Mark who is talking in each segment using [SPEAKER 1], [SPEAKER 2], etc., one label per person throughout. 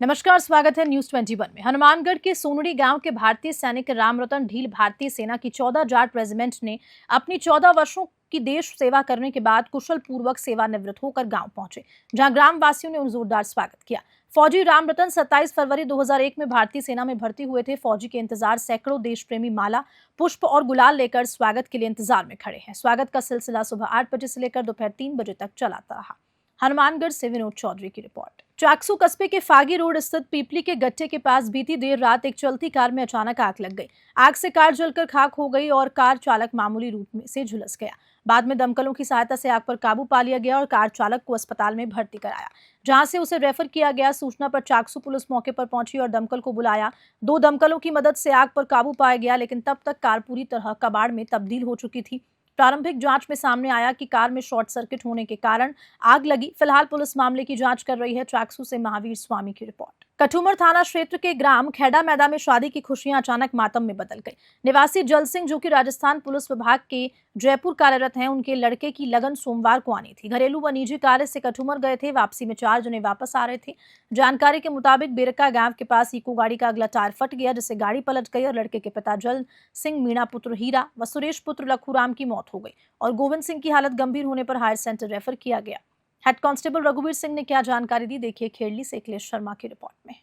[SPEAKER 1] नमस्कार, स्वागत है न्यूज 21 में। हनुमानगढ़ के सोनड़ी गांव के भारतीय सैनिक रामरतन ढील भारतीय सेना की 14 जाट रेजिमेंट ने अपनी 14 वर्षों की देश सेवा करने के बाद कुशल पूर्वक सेवानिवृत्त होकर गांव पहुंचे, जहां ग्राम वासियों ने उनका जोरदार स्वागत किया। फौजी रामरतन 27 फरवरी 2001 में भारतीय सेना में भर्ती हुए थे। फौजी के इंतजार सैकड़ों देश प्रेमी माला, पुष्प और गुलाल लेकर स्वागत के लिए इंतजार में खड़े हैं। स्वागत का सिलसिला सुबह 8 बजे से लेकर दोपहर 3 बजे तक चलाता रहा। हनुमानगढ़ से विनोद चौधरी की रिपोर्ट। चाकसू कस्बे के फागी रोड स्थित पीपली के गट्टे के पास बीती देर रात एक चलती कार में अचानक आग लग गई। आग से कार जलकर खाक हो गई और कार चालक मामूली रूप में से झुलस गया। बाद में दमकलों की सहायता से आग पर काबू पा लिया गया और कार चालक को अस्पताल में भर्ती कराया, जहां से उसे रेफर किया गया। सूचना पर चाकसू पुलिस मौके पर पहुंची और दमकल को बुलाया। 2 दमकलों की मदद से आग पर काबू पाया गया, लेकिन तब तक कार पूरी तरह कबाड़ में तब्दील हो चुकी थी। प्रारंभिक जांच में सामने आया कि कार में शॉर्ट सर्किट होने के कारण आग लगी। फिलहाल पुलिस मामले की जांच कर रही है। चाकसू से महावीर स्वामी की रिपोर्ट। कठुमर थाना क्षेत्र के ग्राम खेड़ा मैदान में शादी की खुशियां अचानक मातम में बदल गई। निवासी जल सिंह, जो कि राजस्थान पुलिस विभाग के जयपुर कार्यरत हैं, उनके लड़के की लगन सोमवार को आनी थी। घरेलू व निजी कार्य से कठुमर गए थे। वापसी में 4 जने वापस आ रहे थे। जानकारी के मुताबिक बेरका गांव के पास इको गाड़ी का अगला टायर फट गया, जिससे गाड़ी पलट गई और लड़के के पिता जल सिंह, मीणा पुत्र हीरा व सुरेश पुत्र लखूराम की मौत हो गई और गोविंद सिंह की हालत गंभीर होने पर हायर सेंटर रेफर किया गया। हेड कांस्टेबल रघुवीर सिंह ने क्या जानकारी दी, देखिए खेड़ली से अखिलेश शर्मा की रिपोर्ट में।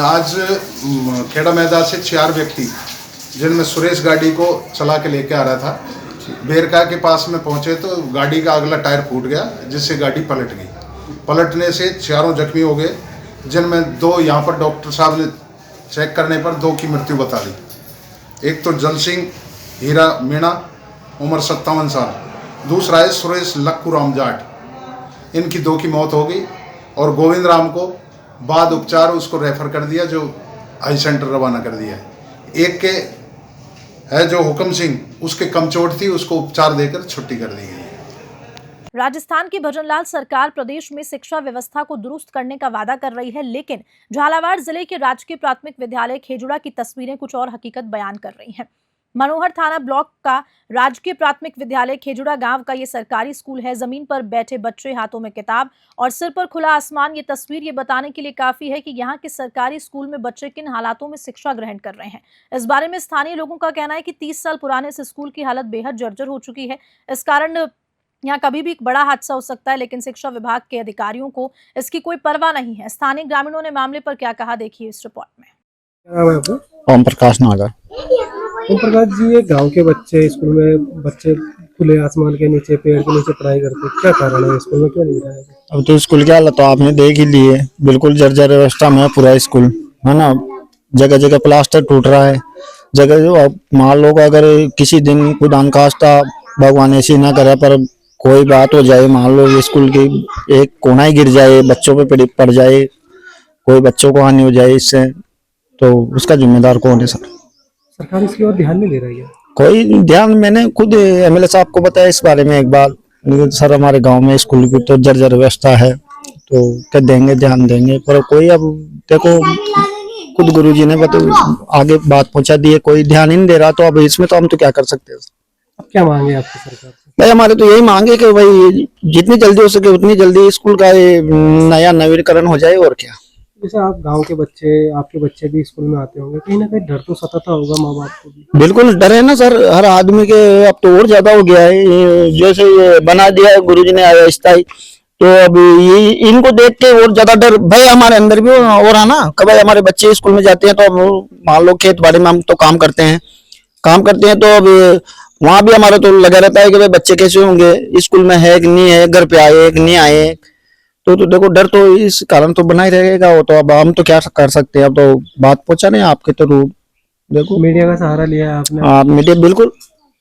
[SPEAKER 2] आज खेड़ा मैदान से 4 व्यक्ति, जिनमें सुरेश गाड़ी को चला के लेके आ रहा था, बेरका के पास में पहुंचे तो गाड़ी का अगला टायर फूट गया, जिससे गाड़ी पलट गई। पलटने से 4 जख्मी हो गए, जिनमें 2 यहाँ पर डॉक्टर साहब ने चेक करने पर 2 की मृत्यु बता दी। एक तो जल सिंह हीरा मीणा, उम्र 57 साल। दूसरा है सुरेश लखूराम जाट, इनकी 2 की मौत हो गई और गोविंद राम को बाद उपचार उसको रेफर कर दिया, जो हाई सेंटर रवाना कर दिया है। एक के है जो हुक्म सिंह, उसके कम चोट थी, उसको उपचार देकर छुट्टी कर दी गई है।
[SPEAKER 1] राजस्थान की भजनलाल सरकार प्रदेश में शिक्षा व्यवस्था को दुरुस्त करने का वादा कर रही है, लेकिन झालावाड़ जिले के राजकीय प्राथमिक विद्यालय खेजुड़ा की तस्वीरें कुछ और हकीकत बयान कर रही हैं। मनोहर थाना ब्लॉक का राजकीय प्राथमिक विद्यालय खेजुड़ा गांव का ये सरकारी स्कूल है। जमीन पर बैठे बच्चे, हाथों में किताब और सिर पर खुला आसमान। ये तस्वीर ये बताने के लिए काफी है कि यहाँ के सरकारी स्कूल में बच्चे किन हालातों में शिक्षा ग्रहण कर रहे हैं। इस बारे में स्थानीय लोगों का कहना है कि 30 साल पुराने इस स्कूल की हालत बेहद जर्जर हो चुकी है। इस कारण यहाँ कभी भी एक बड़ा हादसा हो सकता है, लेकिन शिक्षा विभाग के अधिकारियों को इसकी कोई परवाह नहीं है। स्थानीय ग्रामीणों ने मामले पर क्या कहा, देखिए इस रिपोर्ट में।
[SPEAKER 3] ओम प्रकाश नागर।
[SPEAKER 4] ओम प्रकाश जी, ये गांव के बच्चे स्कूल में बच्चे खुले आसमान के नीचे, पेड़ के नीचे पढ़ाई करते, क्या कारण है? स्कूल में क्यों नहीं रहा है?
[SPEAKER 3] अब तो स्कूल की हालत तो आपने देख ही ली है, बिल्कुल जर्जर अवस्था में है पूरा स्कूल, है ना। जगह जगह प्लास्टर टूट रहा है, जगह जो मान लो अगर किसी दिन खुदा न खास्ता भगवान ऐसी ना करे पर कोई बात हो जाए, मान लो स्कूल की एक कोना ही गिर जाए, बच्चों पे पड़ जाए, कोई बच्चों को हानि हो जाए इससे, तो उसका जिम्मेदार कौन है? सर
[SPEAKER 4] सरकार इसकी ओर ध्यान नहीं दे रही है।
[SPEAKER 3] कोई ध्यान, मैंने खुद एमएलए साहब को बताया इस बारे में एक बार, सर हमारे गांव में स्कूल की तो जर्जर व्यवस्था है, तो क्या देंगे, ध्यान देंगे, पर कोई, अब देखो खुद गुरुजी ने आगे बात पहुंचा दी है, कोई ध्यान ही नहीं दे रहा, तो अब इसमें तो हम तो क्या कर सकते हैं।
[SPEAKER 4] अब क्या मांगे आपकी सरकार से?
[SPEAKER 3] भाई हमारे तो यही मांगे कि भाई जितनी जल्दी हो सके उतनी जल्दी स्कूल का नया नवीनीकरण हो जाए, और क्या।
[SPEAKER 4] जैसे आप गांव के बच्चे, आपके बच्चे भी स्कूल में आते होंगे, कहीं ना कहीं डर तो सताता होगा माँ बाप को भी।
[SPEAKER 3] बिल्कुल डर है ना सर, हर आदमी के, अब तो और ज्यादा हो गया है। जैसे ये बना दिया है गुरुजी ने अस्थायी, तो अब ये इनको देख के और ज्यादा डर भाई हमारे अंदर भी और है ना। कभी हमारे बच्चे स्कूल में जाते हैं तो मान लो खेत बाड़ी में हम तो काम करते हैं, तो अब वहां भी हमारा तो लगा रहता है कि भाई बच्चे कैसे होंगे, स्कूल में है कि नहीं है, घर पे आए कि नहीं आए, तो देखो डर तो इस कारण तो बना ही रहेगा। वो तो अब हम तो क्या कर सकते हैं, अब तो बात पहुंचा नहीं आपके तो रूप, देखो
[SPEAKER 4] मीडिया का सहारा लिया है आपने।
[SPEAKER 3] आप मीडिया, बिल्कुल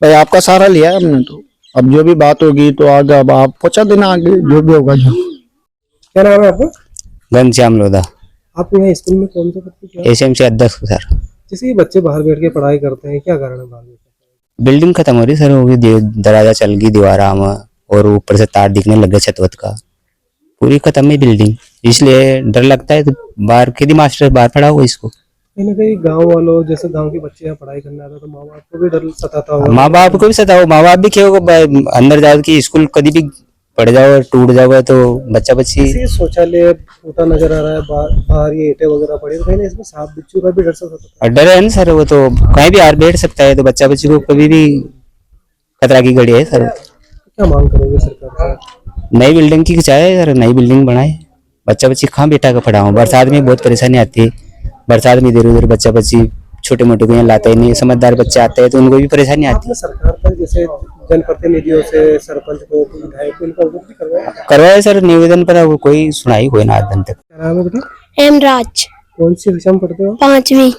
[SPEAKER 3] भाई आपका सहारा लिया है हमने, तो अब जो भी बात होगी तो आगे अब आप पहुंचा देना, आगे जो भी होगा। जो
[SPEAKER 4] क्या नाम है आपका?
[SPEAKER 5] घनश्याम लोधा।
[SPEAKER 4] आप यहाँ स्कूल में कौन सा पढ़ते?
[SPEAKER 5] एसएमसी अध्यक्ष सर।
[SPEAKER 4] जैसे ये बच्चे बाहर बैठ के पढ़ाई करते हैं, क्या कारण है बाहर बैठ के?
[SPEAKER 5] बिल्डिंग खत्म हो रही सर, होगी दरवाजा चल गई दीवारा में, और ऊपर से तार दिखने लग गए छत का, पूरी खत्म है बिल्डिंग, इसलिए डर लगता है। तो बाहर के मास्टर बाहर पढ़ा हुआ इसको,
[SPEAKER 4] कहीं ना कहीं गाँव वालों, जैसे गाँव के बच्चे यहाँ पढ़ाई करने आते हैं, तो माँ बाप को भी डर सताता होगा।
[SPEAKER 5] माँ बाप को भी सताओ, माँ बाप भी क्यों अंदर जाओ कि स्कूल कभी भी पड़ जाओ और टूट जाओ तो बच्चा बच्ची
[SPEAKER 4] ये शौचालय टूटा नजर आ रहा है, बाहर ये ईंटें वगैरह पड़ी, तो कहीं ना इसमें सांप बिच्छू का भी डर सा होता
[SPEAKER 5] और डर है ना सर, वो तो कहीं भी यार बैठ सकता है, तो बच्चा बच्ची को कभी भी खतरा की घड़ी है सर।
[SPEAKER 4] है। क्या मांग करोगे सरकार से?
[SPEAKER 5] नई बिल्डिंग की चाहे सर, नई बिल्डिंग बनाए, बच्चा बच्ची कहाँ बैठा कर पढ़ाऊँ। बरसात में बहुत परेशानी आती है, बरसात में इधर उधर बच्चा बच्ची छोटे मोटे को यहाँ लाते ही नहीं, समझदार बच्चे आते हैं तो उनको भी परेशानी आती
[SPEAKER 4] आपने सरकार तक जैसे जनप्रतिनिधियों से, सरपंच को, विधायक को, इनका अवगत भी करवाया?
[SPEAKER 5] है। करवाए सर निवेदन पर, अब कोई सुनाई कोई ना आज दिन तक।
[SPEAKER 4] क्या नाम है बेटा?
[SPEAKER 6] हेमराज,
[SPEAKER 4] कौन सी कक्षा में पढ़ते हो?
[SPEAKER 6] 5वीं।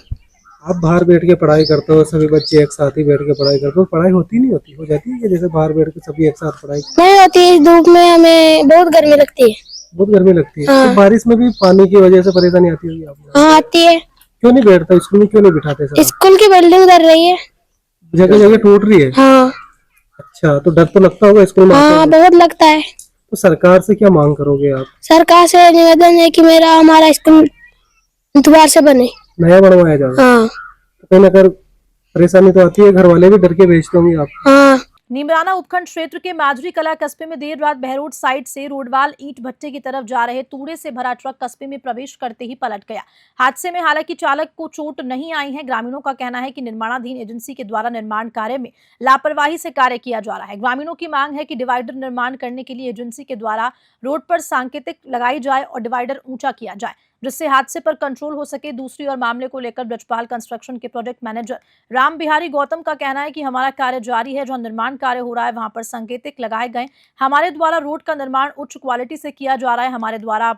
[SPEAKER 4] आप बाहर बैठ के पढ़ाई करते हो, सभी बच्चे एक साथ ही बैठ के पढ़ाई करते हो, पढ़ाई होती नहीं होती, हो जाती है कि जैसे बाहर बैठ के सभी एक साथ पढ़ाई?
[SPEAKER 6] नहीं होती, इस धूप में हमें बहुत गर्मी लगती है।
[SPEAKER 4] बहुत गर्मी लगती है।
[SPEAKER 6] हाँ।
[SPEAKER 4] तो बारिश में भी पानी की वजह से परेशानी आती होगी आपको?
[SPEAKER 6] हाँ आती है।
[SPEAKER 4] क्यों नहीं बैठता स्कूल में, क्यों नहीं बिठाते सर?
[SPEAKER 6] स्कूल की बिल्डिंग डर रही है।
[SPEAKER 4] जगह जगह टूट रही है।
[SPEAKER 6] हाँ
[SPEAKER 4] अच्छा, तो डर तो लगता होगा स्कूल में आते
[SPEAKER 6] हाँ
[SPEAKER 4] हुए।
[SPEAKER 6] बहुत लगता है।
[SPEAKER 4] तो सरकार से क्या मांग करोगे आप?
[SPEAKER 6] सरकार से निवेदन है कि हमारा स्कूल दोबारा से बने।
[SPEAKER 4] नया बनवाया जाए।
[SPEAKER 6] हाँ
[SPEAKER 4] तो कहीं ना कहीं परेशानी तो आती है, घर वाले भी डर के भेजते होंगे आप।
[SPEAKER 6] हाँ।
[SPEAKER 1] नीमराना उपखंड क्षेत्र के माजरी कला कस्बे में देर रात बहरोड साइड से रोडवाल ईंट भट्टे की तरफ जा रहे तूड़े से भरा ट्रक कस्बे में प्रवेश करते ही पलट गया। हादसे में हालांकि चालक को चोट नहीं आई है। ग्रामीणों का कहना है कि निर्माणाधीन एजेंसी के द्वारा निर्माण कार्य में लापरवाही से कार्य किया जा रहा है। ग्रामीणों की मांग है कि डिवाइडर निर्माण करने के लिए एजेंसी के द्वारा रोड पर सांकेतिक लगाई जाए और डिवाइडर ऊंचा किया जाए, जिससे हादसे पर कंट्रोल हो सके। दूसरी ओर मामले को लेकर ब्रजपाल कंस्ट्रक्शन के प्रोजेक्ट मैनेजर राम बिहारी गौतम का कहना है कि हमारा कार्य जारी है, जहां निर्माण कार्य हो रहा है वहां पर संकेतिक लगाए गए। हमारे द्वारा रोड का निर्माण उच्च क्वालिटी से किया जा रहा है, हमारे द्वारा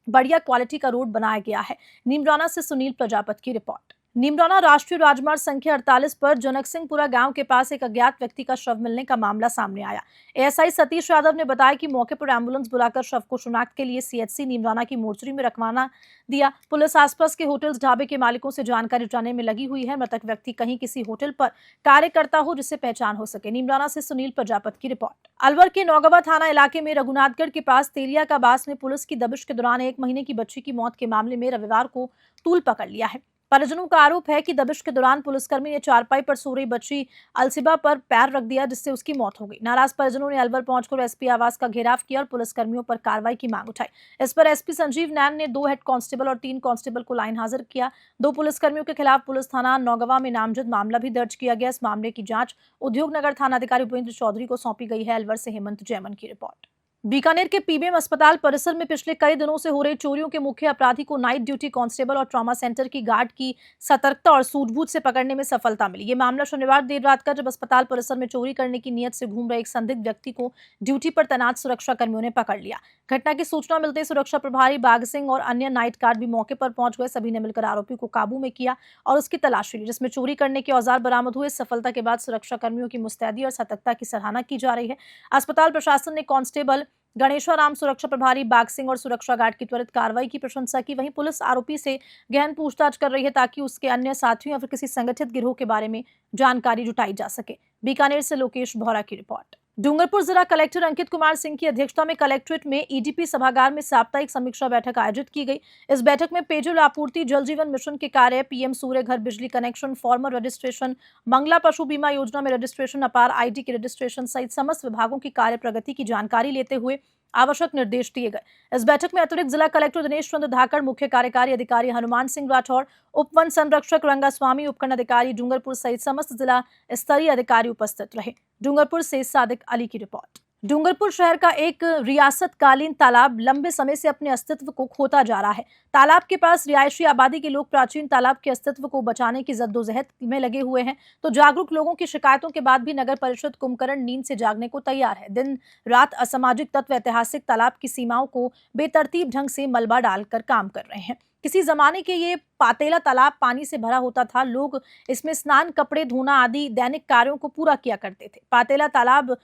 [SPEAKER 1] बढ़िया क्वालिटी का रोड बनाया गया है। नीमराना से सुनील प्रजापत की रिपोर्ट। नीमराना राष्ट्रीय राजमार्ग संख्या 48 पर जनकसिंहपुरा गांव के पास एक अज्ञात व्यक्ति का शव मिलने का मामला सामने आया। एएसआई सतीश यादव ने बताया कि मौके पर एम्बुलेंस बुलाकर शव को शिनाख्त के लिए सीएचसी नीमराना की मोर्चरी में रखवाना दिया। पुलिस आसपास के होटल्स ढाबे के मालिकों से जानकारी जुटाने में लगी हुई है। मृतक व्यक्ति कहीं किसी होटल पर कार्य करता हो जिससे पहचान हो सके। नीमराना से सुनील प्रजापत की रिपोर्ट। अलवर के नौगवा थाना इलाके में रघुनाथगढ़ के पास तेलिया का बास में पुलिस की दबिश के दौरान 1 महीने की बच्ची की मौत के मामले में रविवार को तूल पकड़ लिया है। परिजनों का आरोप है कि दबिश के दौरान पुलिसकर्मी ने चारपाई पर सो रही बच्ची अलसिबा पर पैर रख दिया, जिससे उसकी मौत हो गई। नाराज परिजनों ने अलवर पहुंचकर एसपी आवास का घेराव किया और पुलिसकर्मियों पर कार्रवाई की मांग उठाई। इस पर एसपी संजीव नैन ने 2 हेड कांस्टेबल और 3 कांस्टेबल को लाइन हाजिर किया। 2 पुलिसकर्मियों के खिलाफ पुलिस थाना नौगवा में नामजद मामला भी दर्ज किया गया। इस मामले की जांच उद्योगनगर थानाधिकारी भूपेंद्र चौधरी को सौंपी गई है। अलवर से हेमंत जैमन की रिपोर्ट। बीकानेर के पीबीएम अस्पताल परिसर में पिछले कई दिनों से हो रही चोरियों के मुख्य अपराधी को नाइट ड्यूटी कांस्टेबल और ट्रॉमा सेंटर की गार्ड की सतर्कता और सूझबूझ से पकड़ने में सफलता मिली। ये मामला शनिवार देर रात का, जब अस्पताल परिसर में चोरी करने की नीयत से घूम रहे एक संदिग्ध व्यक्ति को ड्यूटी पर तैनात सुरक्षा कर्मियों ने पकड़ लिया। घटना की सूचना मिलते ही सुरक्षा प्रभारी बाग सिंह और अन्य नाइट गार्ड भी मौके पर पहुंच गए। सभी ने मिलकर आरोपी को काबू में किया और उसकी तलाशी ली, जिसमें चोरी करने के औजार बरामद हुए। सफलता के बाद सुरक्षा कर्मियों की मुस्तैदी और सतर्कता की सराहना की जा रही है। अस्पताल प्रशासन ने कांस्टेबल गणेश्वराम, सुरक्षा प्रभारी बाग सिंह और सुरक्षा गार्ड की त्वरित कार्रवाई की प्रशंसा की। वहीं पुलिस आरोपी से गहन पूछताछ कर रही है ताकि उसके अन्य साथियों या फिर किसी संगठित गिरोह के बारे में जानकारी जुटाई जा सके। बीकानेर से लोकेश भौरा की रिपोर्ट। डूंगरपुर जिला कलेक्टर अंकित कुमार सिंह की अध्यक्षता में कलेक्ट्रेट में ईडीपी सभागार में साप्ताहिक समीक्षा बैठक आयोजित की गई। इस बैठक में पेयजल आपूर्ति, जल जीवन मिशन के कार्य, पीएम सूर्य घर बिजली कनेक्शन, फार्मर रजिस्ट्रेशन, मंगला पशु बीमा योजना में रजिस्ट्रेशन, अपार आईडी के रजिस्ट्रेशन सहित समस्त विभागों की कार्य प्रगति की जानकारी लेते हुए आवश्यक निर्देश दिए गए। इस बैठक में अतिरिक्त जिला कलेक्टर दिनेश चंद्र धाकड़, मुख्य कार्यकारी अधिकारी हनुमान सिंह राठौर, उप वन संरक्षक रंगास्वामी, उपखंड अधिकारी डूंगरपुर सहित समस्त जिला स्तरीय अधिकारी उपस्थित रहे। डूंगरपुर से सादिक अली की रिपोर्ट। डूंगरपुर शहर का एक रियासतकालीन तालाब लंबे समय से अपने अस्तित्व को खोता जा रहा है। तालाब के पास रिहायशी आबादी के लोग प्राचीन तालाब के अस्तित्व को बचाने की जद्दोजहद में लगे हुए हैं, तो जागरूक लोगों की शिकायतों के बाद भी नगर परिषद कुंभकर्ण नींद से जागने को तैयार है। दिन रात असामाजिक तत्व ऐतिहासिक तालाब की सीमाओं को बेतरतीब ढंग से मलबा डालकर काम कर रहे हैं। किसी जमाने के ये पातेला तालाब पानी से भरा होता था। लोग इसमें स्नान, कपड़े धोना आदि दैनिक कार्यों को पूरा किया करते थे। पातेला तालाब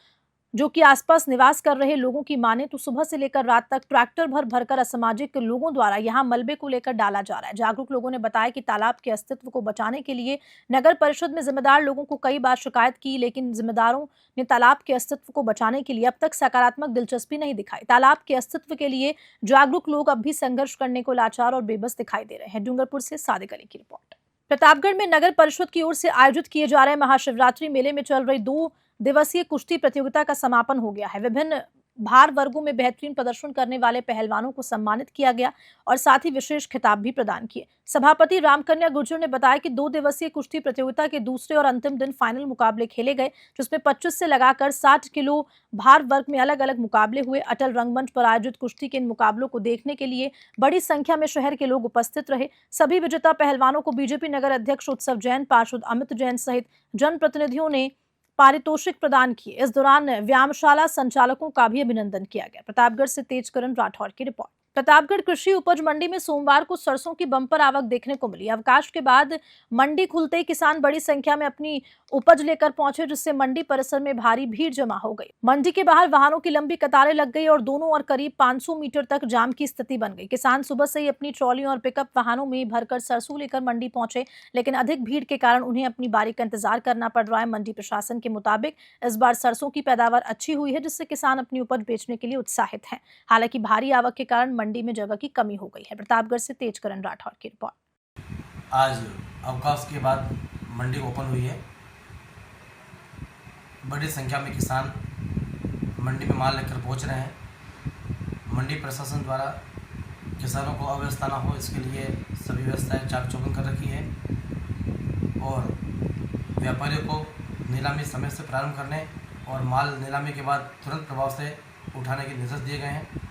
[SPEAKER 1] जो कि आसपास निवास कर रहे लोगों की माने तो सुबह से लेकर रात तक ट्रैक्टर भर भरकर असामाजिक लोगों द्वारा यहां मलबे को लेकर डाला जा रहा है। जागरूक लोगों ने बताया कि तालाब के अस्तित्व को बचाने के लिए नगर परिषद में जिम्मेदार लोगों को कई बार शिकायत की, लेकिन जिम्मेदारों ने तालाब के अस्तित्व को बचाने के लिए अब तक सकारात्मक दिलचस्पी नहीं दिखाई। तालाब के अस्तित्व के लिए जागरूक लोग अब भी संघर्ष करने को लाचार और बेबस दिखाई दे रहे हैं। डूंगरपुर से सादिक अली की रिपोर्ट। प्रतापगढ़ में नगर परिषद की ओर से आयोजित किए जा रहे महाशिवरात्रि मेले में चल रही 2 दिवसीय कुश्ती प्रतियोगिता का समापन हो गया है। विभिन्न भार वर्गों में बेहतरीन प्रदर्शन करने वाले पहलवानों को सम्मानित किया गया और साथ ही विशेष खिताब भी प्रदान किए। सभापति रामकन्या गुर्जर ने बताया कि 2 दिवसीय कुश्ती प्रतियोगिता के दूसरे और अंतिम दिन फाइनल मुकाबले खेले गए, जिसमें 25 से लगाकर 60 किलो भार वर्ग में अलग अलग मुकाबले हुए। अटल रंगमंच पर आयोजित कुश्ती के इन मुकाबलों को देखने के लिए बड़ी संख्या में शहर के लोग उपस्थित रहे। सभी विजेता पहलवानों को बीजेपी नगर अध्यक्ष उत्सव जैन, पार्षद अमित जैन सहित जनप्रतिनिधियों ने पारितोषिक प्रदान किए। इस दौरान व्यायामशाला संचालकों का भी अभिनंदन किया गया। प्रतापगढ़ से तेजकरण राठौर की रिपोर्ट। प्रतापगढ़ कृषि उपज मंडी में सोमवार को सरसों की बंपर आवक देखने को मिली। अवकाश के बाद मंडी खुलते ही किसान बड़ी संख्या में अपनी उपज लेकर पहुंचे, जिससे मंडी परिसर में भारी भीड़ जमा हो गई। मंडी के बाहर वाहनों की लंबी कतारें लग गई और दोनों ओर करीब 500 मीटर तक जाम की स्थिति बन गई। किसान सुबह से ही अपनी ट्रॉलियों और पिकअप वाहनों में भरकर सरसों लेकर मंडी पहुंचे, लेकिन अधिक भीड़ के कारण उन्हें अपनी बारी का इंतजार करना पड़ रहा है। मंडी प्रशासन के मुताबिक इस बार सरसों की पैदावार अच्छी हुई है, जिससे किसान अपनी उपज बेचने के लिए उत्साहित हैं। हालांकि भारी आवक के कारण मंडी में जगह की कमी हो गई है। प्रतापगढ़ से तेजकरण राठौर की रिपोर्ट।
[SPEAKER 7] आज अवकाश के बाद मंडी ओपन हुई है। बड़ी संख्या में किसान मंडी में माल लेकर पहुंच रहे हैं। मंडी प्रशासन द्वारा किसानों को अव्यवस्था न हो, इसके लिए सभी व्यवस्थाएं चाक चौबंद कर रखी है और व्यापारियों को नीलामी समय से प्रारंभ करने और माल नीलामी के बाद तुरंत प्रभाव से उठाने के निर्देश दिए गए हैं।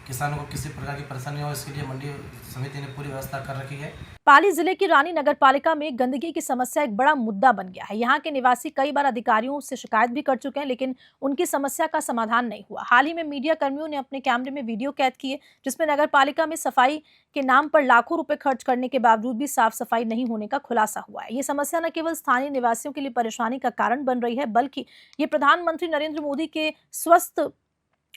[SPEAKER 7] किसानों को किसी प्रकार की परेशानी हो, इसके लिए मंडी समिति ने पूरी व्यवस्था कर रखी है।
[SPEAKER 1] पाली जिले की रानी नगरपालिका में गंदगी की समस्या एक बड़ा मुद्दा बन गया है। यहाँ के निवासी कई बार अधिकारियों से शिकायत भी कर चुके हैं, लेकिन उनकी समस्या का समाधान नहीं हुआ। हाल ही में मीडिया कर्मियों ने अपने कैमरे में वीडियो कैद किए, जिसमें नगरपालिका में सफाई के नाम पर लाखों रुपए खर्च करने के बावजूद भी साफ सफाई नहीं होने का खुलासा हुआ है। ये समस्या न केवल स्थानीय निवासियों के लिए परेशानी का कारण बन रही है, बल्कि ये प्रधानमंत्री नरेंद्र मोदी के स्वस्थ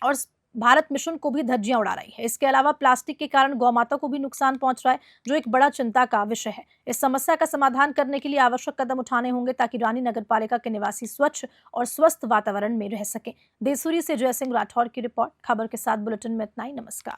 [SPEAKER 1] और भारत मिशन को भी धज्जियां उड़ा रही है। इसके अलावा प्लास्टिक के कारण गौमाता को भी नुकसान पहुंच रहा है, जो एक बड़ा चिंता का विषय है। इस समस्या का समाधान करने के लिए आवश्यक कदम उठाने होंगे, ताकि रानी नगरपालिका के निवासी स्वच्छ और स्वस्थ वातावरण में रह सकें। देसूरी से जय सिंह राठौर की रिपोर्ट। खबर के साथ बुलेटिन में इतना ही। नमस्कार।